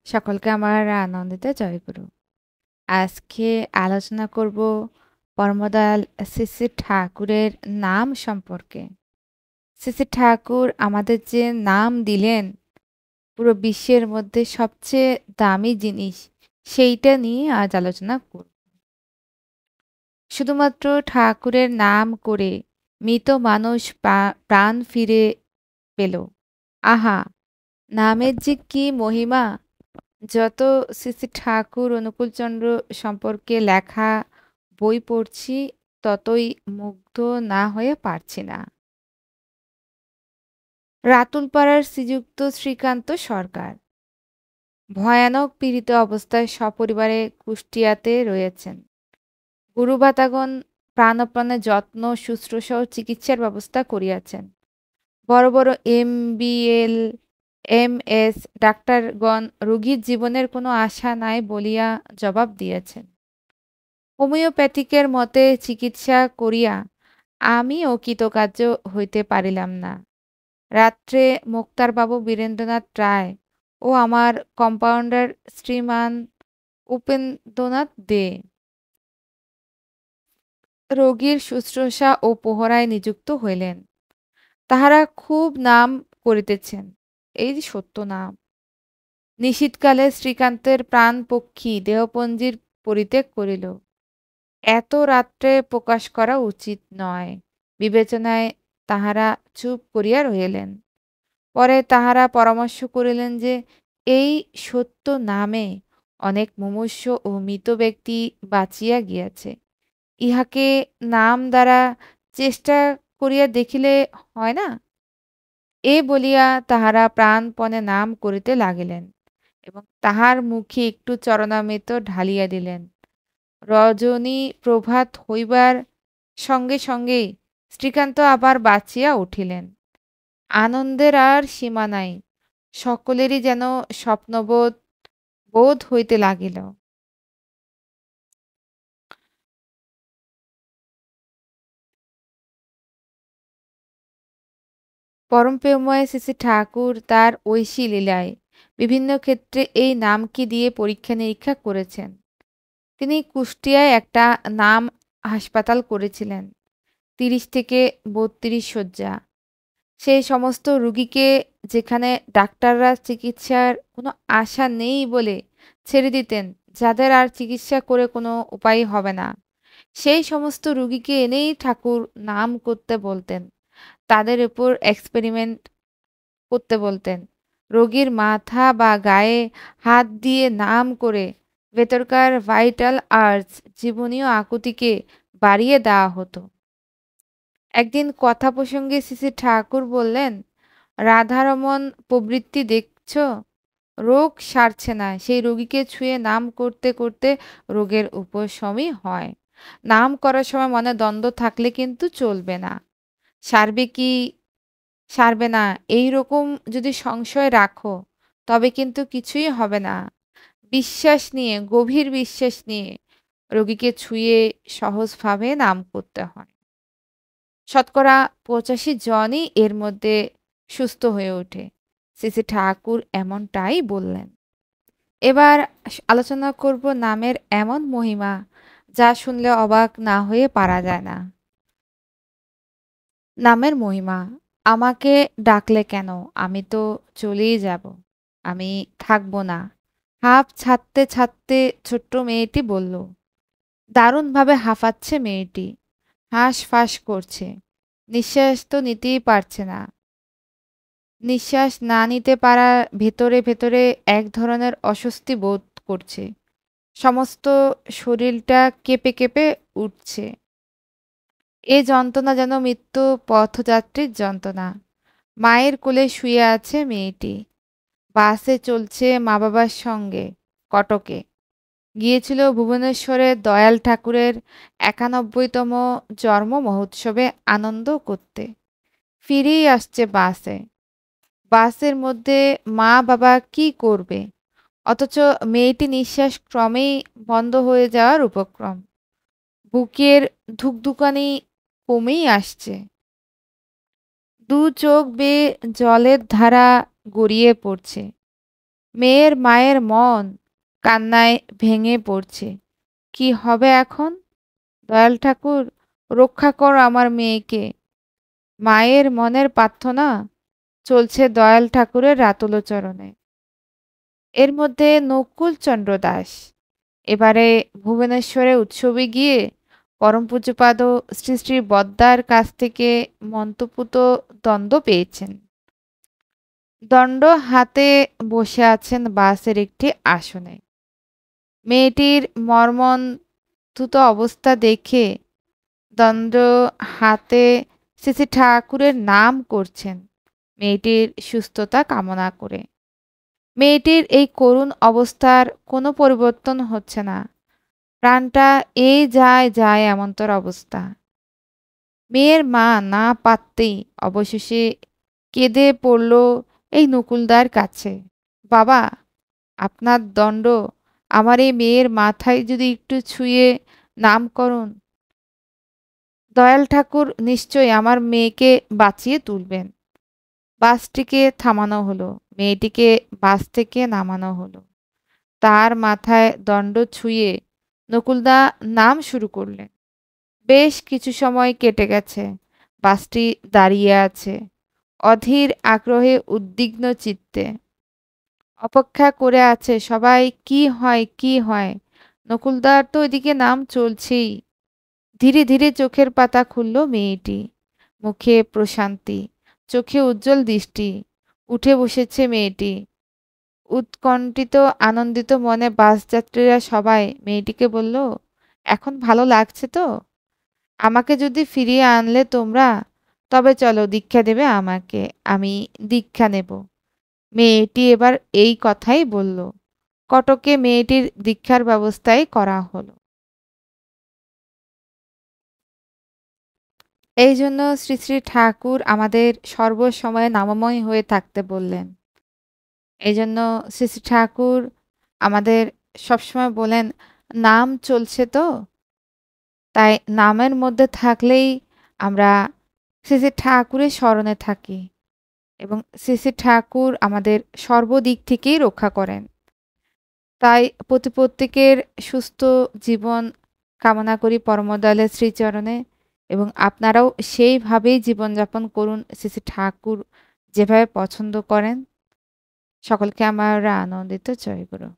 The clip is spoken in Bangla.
সকলকে আমার আনন্দিত জয়গুরু। আজকে আলোচনা করব পরমদয়াল শ্রী শ্রী ঠাকুরের নাম সম্পর্কে। শ্রী শ্রী ঠাকুর আমাদের যে নাম দিলেন, পুরো বিশ্বের মধ্যে সবচেয়ে দামি জিনিস, সেইটা নিয়ে আজ আলোচনা করব। শুধুমাত্র ঠাকুরের নাম করে মৃত মানুষ প্রাণ ফিরে পেল। আহা! নামের যে কি মহিমা! যত শ্রী শ্রী ঠাকুর অনুকূলচন্দ্র সম্পর্কে লেখা বই পড়ছি, ততই মুগ্ধ না হয়ে পারছি না। রাতুলপাড়ার শ্রীযুক্ত শ্রীকান্ত সরকার ভয়ানক পীড়িত অবস্থায় সপরিবারে কুষ্টিয়াতে রয়েছেন। গুরুভ্রাতাগণ প্রাণপণে যত্ন শুশ্রূষা ও চিকিৎসার ব্যবস্থা করিয়াছেন। বড় বড় MBL MS ডাক্তারগণ রোগীর জীবনের কোনো আশা নাই বলিয়া জবাব দিয়েছেন। হোমিওপ্যাথিকের মতে চিকিৎসা করিয়া আমিও কৃতকার্য হইতে পারিলাম না। রাত্রে মোক্তারবাবু বীরেন্দ্রনাথ রায় ও আমার কম্পাউন্ডার শ্রীমান উপেন্দ্রনাথ দে রোগীর শুশ্রূষা ও প্রহরায় নিযুক্ত হইলেন। তাহারা খুব নাম করিতেছেন, এই যে সত্য নাম। নিশীথকালে শ্রীকান্তের প্রাণপক্ষী দেহপঞ্জির পরিত্যাগ করিল। এত রাত্রে প্রকাশ করা উচিত নয় বিবেচনায় তাহারা চুপ করিয়া রহিলেন। পরে তাহারা পরামর্শ করিলেন যে এই সত্য নামে অনেক মুমূর্ষ ও মৃত ব্যক্তি বাঁচিয়া গিয়াছে, ইহাকে নাম দ্বারা চেষ্টা করিয়া দেখিলে হয় না? এ বলিয়া তাহারা প্রাণপণে নাম করিতে লাগিলেন এবং তাহার মুখে একটু চরণামৃত ঢালিয়া দিলেন। রজনী প্রভাত হইবার সঙ্গে সঙ্গেই শ্রীকান্ত আবার বাঁচিয়া উঠিলেন। আনন্দের আর সীমা নাই। সকলেরই যেন স্বপ্নবোধ বোধ হইতে লাগিল। পরম প্রেমময় শ্রী শ্রী ঠাকুর তার ঐশী লীলায় বিভিন্ন ক্ষেত্রে এই নামকে দিয়ে পরীক্ষা নিরীক্ষা করেছেন। তিনি কুষ্টিয়ায় একটা নাম হাসপাতাল করেছিলেন, 30 থেকে 32 শয্যা। সেই সমস্ত রুগীকে যেখানে ডাক্তাররা চিকিৎসার কোনো আশা নেই বলে ছেড়ে দিতেন, যাদের আর চিকিৎসা করে কোনো উপায় হবে না, সেই সমস্ত রুগীকে এনেই ঠাকুর নাম করতে বলতেন, তাদের উপর এক্সপেরিমেন্ট করতে বলতেন। রোগীর মাথা বা গায়ে হাত দিয়ে নাম করে ভেতরকার ভাইটাল আর্টস জীবনীয় আকুতিকে বাড়িয়ে দেওয়া হতো। একদিন কথা প্রসঙ্গে শ্রী শ্রী ঠাকুর বললেন, রাধারমণ প্রবৃত্তি দেখছ, রোগ সারছে না, সেই রোগীকে ছুঁয়ে নাম করতে করতে রোগের উপশমই হয়। নাম করার সময় মনে দ্বন্দ্ব থাকলে কিন্তু চলবে না। সারবে কি সারবে না এই রকম যদি সংশয় রাখো, তবে কিন্তু কিছুই হবে না। বিশ্বাস নিয়ে, গভীর বিশ্বাস নিয়ে রোগীকে ছুঁয়ে সহজভাবে নাম করতে হয়। শতকরা 85 জনই এর মধ্যে সুস্থ হয়ে ওঠে। শ্রী শ্রী ঠাকুর এমনটাই বললেন। এবার আলোচনা করব নামের এমন মহিমা যা শুনলে অবাক না হয়ে পারা যায় না। নামের মহিমা। আমাকে ডাকলে কেন? আমি তো চলেই যাব। আমি থাকবো না। হাঁফ ছাড়তে ছাড়তে ছোট্ট মেয়েটি বলল। দারুণভাবে হাঁফাচ্ছে মেয়েটি। হাঁসফাঁস করছে। নিঃশ্বাস তো নিতেই পারছে না। নিঃশ্বাস না নিতে পারার ভেতরে ভেতরে এক ধরনের অস্বস্তি বোধ করছে। সমস্ত শরীরটা কেঁপে কেঁপে উঠছে। এ যন্ত্রণা যেন মৃত্যু পথযাত্রীর যন্ত্রণা। মায়ের কোলে শুয়ে আছে মেয়েটি। বাসে চলছে মা বাবার সঙ্গে কটকে। গিয়েছিল ভুবনেশ্বরে দয়াল ঠাকুরের 91তম জন্ম মহোৎসবে আনন্দ করতে। ফিরেই আসছে বাসে। বাসের মধ্যে মা বাবা কি করবে? অথচ মেয়েটি নিঃশ্বাস ক্রমেই বন্ধ হয়ে যাওয়ার উপক্রম। বুকের ধুকধুকানি কমেই আসছে। দু চোখ বেয়ে জলের ধারা গড়িয়ে পড়ছে। মেয়ের মায়ের মন কান্নায় ভেঙে পড়ছে। কি হবে এখন? দয়াল ঠাকুর, রক্ষা করো আমার মেয়েকে। মায়ের মনের প্রার্থনা চলছে দয়াল ঠাকুরের রাতুল চরণে। এর মধ্যে নকুলচন্দ্র দাস এবারে ভুবনেশ্বরে উৎসবে গিয়ে পরম পূজ্যপাদ শ্রী শ্রী বদ্দার কাছ থেকে মন্ত্রপুত দণ্ড পেয়েছেন। দণ্ড হাতে বসে আছেন বাসের একটি আসনে। মেয়েটির মর্মন্তুদ অবস্থা দেখে দণ্ড হাতে শ্রী শ্রী ঠাকুরের নাম করছেন মেয়েটির সুস্থতা কামনা করে। মেয়েটির এই করুণ অবস্থার কোনো পরিবর্তন হচ্ছে না। প্রাণটা এই যায় যায় এমনতর অবস্থা। মেয়ের মা না পারতেই অবশেষে কেঁদে পড়ল এই নকুলদার কাছে। বাবা, আপনার দণ্ড আমার এই মেয়ের মাথায় যদি একটু ছুঁয়ে নাম করুন, দয়াল ঠাকুর নিশ্চয়ই আমার মেয়েকে বাঁচিয়ে তুলবেন। বাসটিকে থামানো হলো। মেয়েটিকে বাস থেকে নামানো হলো। তার মাথায় দণ্ড ছুঁয়ে নকুলদা নাম শুরু করলেন। বেশ কিছু সময় কেটে গেছে। বাসটি দাঁড়িয়ে আছে অধীর আগ্রহে উদ্বিগ্ন চিত্তে। অপেক্ষা করে আছে সবাই, কি হয় কি হয়। নকুলদার তো এদিকে নাম চলছেই। ধীরে ধীরে চোখের পাতা খুলল মেয়েটি। মুখে প্রশান্তি, চোখে উজ্জ্বল দৃষ্টি। উঠে বসেছে মেয়েটি। উৎকণ্ঠিত আনন্দিত মনে বাসযাত্রীরা সবাই মেয়েটিকে বলল, এখন ভালো লাগছে তো? আমাকে যদি ফিরিয়ে আনলে তোমরা, তবে চলো দীক্ষা দেবে আমাকে, আমি দীক্ষা নেব। মেয়েটি এবার এই কথাই বলল। কটকে মেয়েটির দীক্ষার ব্যবস্থাই করা হলো। এই জন্য শ্রী শ্রী ঠাকুর আমাদের সর্বসময় নামময় হয়ে থাকতে বললেন। এই জন্য শ্রী শ্রী ঠাকুর আমাদের সবসময় বলেন, নাম চলছে তো, তাই নামের মধ্যে থাকলেই আমরা শ্রী শ্রী ঠাকুরের স্মরণে থাকি এবং শ্রী শ্রী ঠাকুর আমাদের সর্বদিক থেকেই রক্ষা করেন। তাই প্রত্যেকের সুস্থ জীবন কামনা করি পরমদয়ালের শ্রীচরণে, এবং আপনারাও সেইভাবেই জীবনযাপন করুন শ্রী শ্রী ঠাকুর যেভাবে পছন্দ করেন। সকলকে আমার আনন্দিত জয়গুরু।